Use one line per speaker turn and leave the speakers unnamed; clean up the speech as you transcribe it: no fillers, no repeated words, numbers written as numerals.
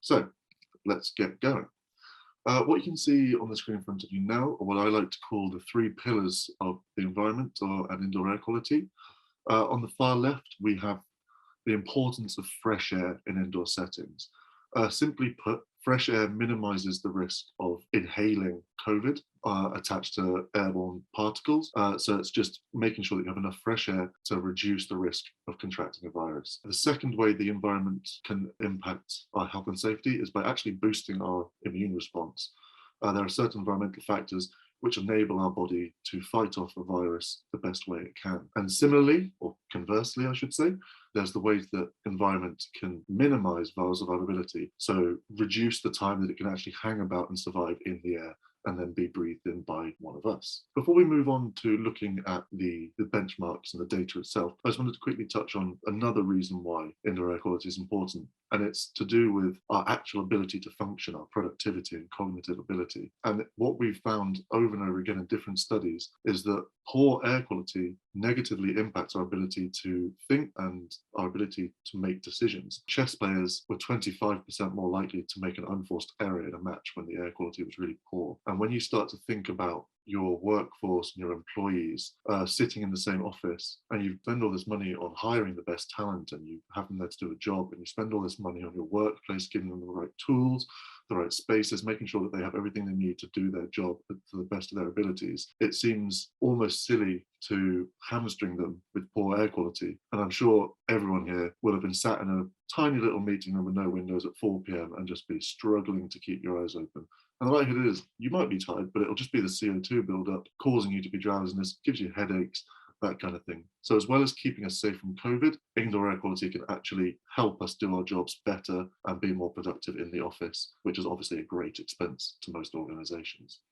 So let's get going. What you can see on the screen in front of you now are what I like to call the three pillars of the environment and indoor air quality. On the far left, we have the importance of fresh air in indoor settings. Simply put, fresh air minimizes the risk of inhaling COVID attached to airborne particles. So it's just making sure that you have enough fresh air to reduce the risk of contracting a virus. The second way the environment can impact our health and safety is by actually boosting our immune response. There are certain environmental factors which enable our body to fight off a virus the best way it can. And similarly, or conversely, I should say, there's the ways that environment can minimize viral survivability. So reduce the time that it can actually hang about and survive in the air and then be breathed in by one of us. Before we move on to looking at the benchmarks and the data itself, I just wanted to quickly touch on another reason why indoor air quality is important. And it's to do with our actual ability to function, our productivity and cognitive ability. And what we've found over and over again in different studies is that poor air quality negatively impacts our ability to think and our ability to make decisions. Chess players were 25% more likely to make an unforced error in a match when the air quality was really poor. And when you start to think about your workforce and your employees sitting in the same office, and you spend all this money on hiring the best talent, and you have them there to do a job, and you spend all this money on your workplace, giving them the right tools, the right spaces, making sure that they have everything they need to do their job to the best of their abilities, it seems almost silly to hamstring them with poor air quality. And I'm sure everyone here will have been sat in a tiny little meeting room with no windows at 4 p.m. and just be struggling to keep your eyes open. And the likelihood is you might be tired, but it'll just be the CO2 buildup causing you to be drowsiness, gives you headaches, that kind of thing. So as well as keeping us safe from COVID, indoor air quality can actually help us do our jobs better and be more productive in the office, which is obviously a great expense to most organizations.